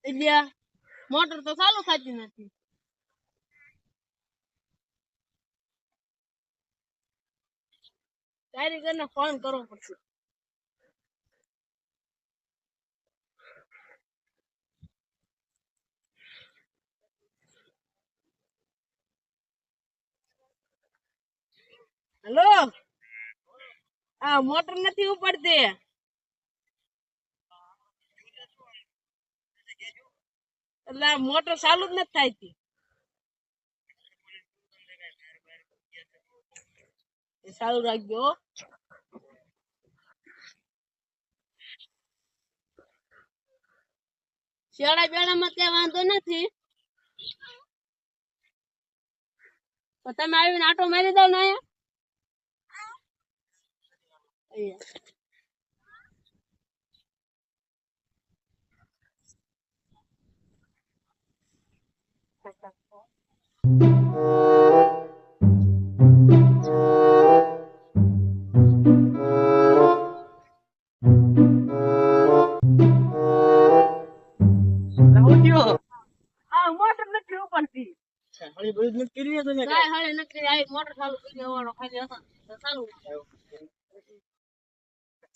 એટલે મોટર તો ચાલુ થતી નથી. કારીગરને ફોન કરવો પડશે. હેલો, આ મોટર નથી ઉપડતી. એટલે મોટર ચાલુ જ નથી થતી. ચાલુ રાખજો. શેડા બેડામાં કઈ વાંધો નથી. તમે આવીને આટો મારી દો ને અહીંયા. મોટર નથી ઉપડતી. હળી બળી નથી કરી તમે કાઈ હળી નથી આવી. મોટર ચાલુ કરી દેવાનો ખાલી હતો તો ચાલુ.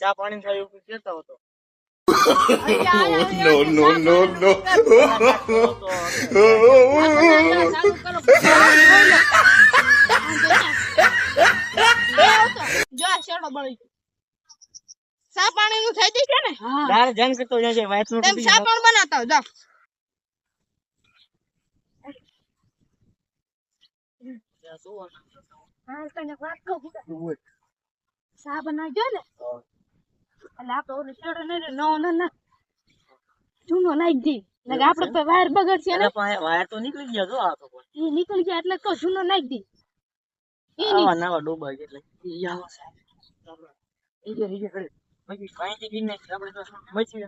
ચા પાણી થાય એવું કહેતા હતો. no no જો શેડો બળી સા પાણી નું થઈ જશે ને. દાર જંગ કરતો જશે વાત નું તેમ સા પણ બનાવતા હો. જાઓ સા બનાવજો ને એટલે આપડે શેડો ને નો જૂનો નાખી દી. આપડે તો વાયર બગડશે ને. વાયર તો નીકળી ગયા જો. આ તો એ નીકળી ગયા એટલે તો જૂનો નાખી દી. આવા નવા ડોબા એટલે ઈ આવો સાહેબ એ જે રીજે કરે બાકી કાંઈ થી ને આપણે તો મચી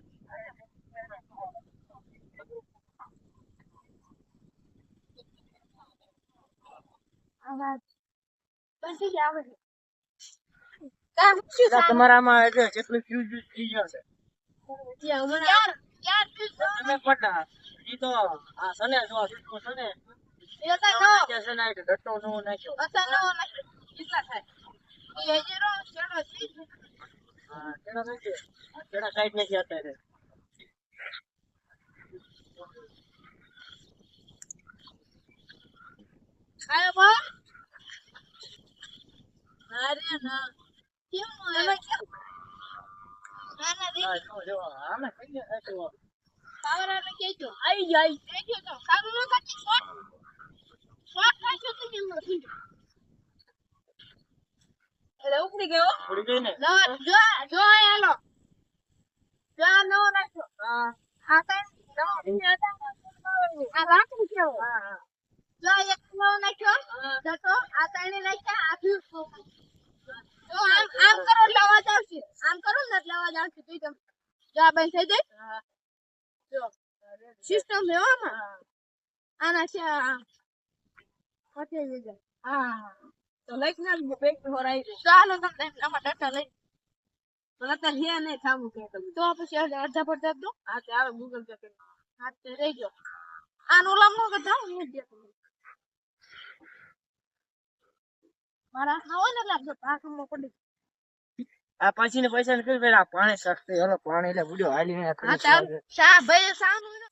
આવાજ પછી જ આવે છે. તમારામાં એટલે કેટલું ફ્યુઝ થઈ જશે ત્યાં હમણાં ક્યાં તમે પટા ઈ તો આ સને જો સિસ્કો સને એ તો નો જશે ના એટલે ડટ્ટો નો નાખ્યો અસા નો નાખ્યો કેટલા થાય એ હેજરો છેડો છે. હા છેડો નથી છેડા સાઈડ નથી અત્યારે. આયો બા અરે ના કેમ તમે કેમ ના ના રે જો આમે કઈ આતો પાવર આવે કેજો આવી જાય કેજો તો સારું ન કાચી શોટ શોટ કાચો તો કેમ નથી એટલે ઉપડી ગઈ ને ના જો જો હાલો જો નો નાખો હા આ કઈ નો આ લાકડી કેવો હા હા જો એક નો નાખ્યો તો આ તાણે નાખ્યા આખું જો આમ કરો એટલે અવાજ આવશે આમ કરો ને એટલે અવાજ આવશે તું તમ જો આ બંધ થઈ જાય જો સિસ્ટમ છે આમાં આના છે પતી જાય હા તો લઈ ના બેક હોરાઈ ચાલો તમને આમાં ડટા લઈ મને તો હે નહીં થામું કે તમે તો પછી અડધા પડતા દો હા તે આવે ગૂગલ પે કરી હા તે રહી ગયો આનો લામનો કે થામ હું દે મારા ખાવા ને લાગતો પાકમાં પડી આ પછી ને પૈસા ને કરી પેલા પાણી સખતે હલો પાણી એટલે બુડ્યો હાલી ને શા ભાઈ સાનું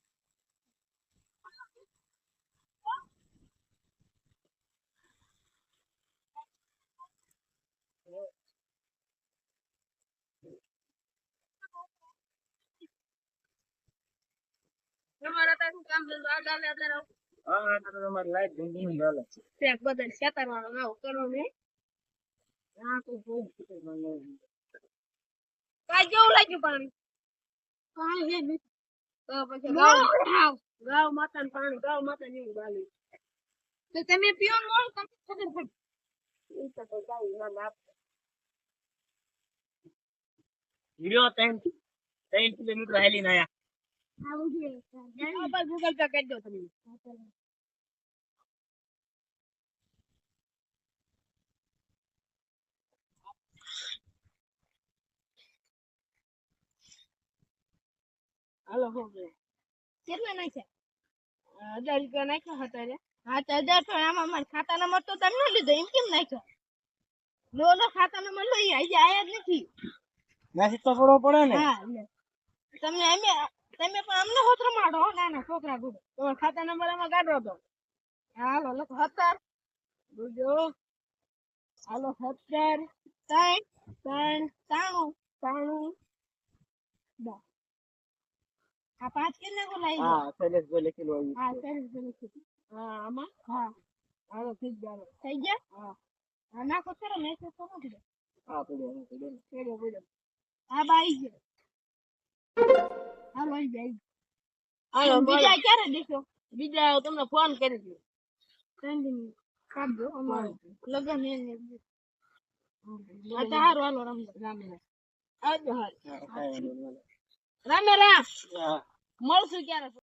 તમારા તારું કામ ધંધો આ ગાલે અત્યારે હા તો તમારી લાઈટ ધંધો ગાલે છે બદલ શેતારવાનો ના કરો ને હા તો બહુ કાઈ જેવું લાગ્યું પાણી પાણી હે ને તો પછી ગાવ માતાનું પાણી ગાવ માતા ની બાલી તો તમે પીઓ નો તમને ખબર પડે ઈ તો ગાય ના લાપ વિડિયો 3 કિલોમીટર હેલી ના આયા આવું છે આ ગૂગલ પે કરી દો તમે હાલો હો કેટલા નાખ્યા 1000 રૂપિયા નાખ્યા હતા રે હા તો 1000 તો આમાં મારા ખાતા નંબર તો તમે ન લીધો એમ કેમ નાખ્યો લો ખાતા નંબર લઈ આજે આયા જ નથી મેસેજ તો કરવો પડે ને હા લે તમે પણ અમને હોત્ર માડો નાના છોકરા ગુડો તમારા ખાતા નંબર આમાં કાઢો તો હાલો લખો 17 જોજો હાલો 17 3 93 આ 5 કેટલા કો લાવી હા શૈલેષ બોલે કિલો આવી હા સરસ સરસ હા આમાં હા હાલો થઈ ગયા હા નાખો સર મેસેજ તો નથી દે હા પડ્યો હા બાઈ ગયો હાલો આવી જાય હાલો બીજા ક્યારે દેખો બીજા તમને ફોન કરી દઉં ટ્રેન્ડિંગ કાઢજો અમારે લગન એને આ હારું હાલો રામ આવજો હાલ રામ મળશું ક્યારે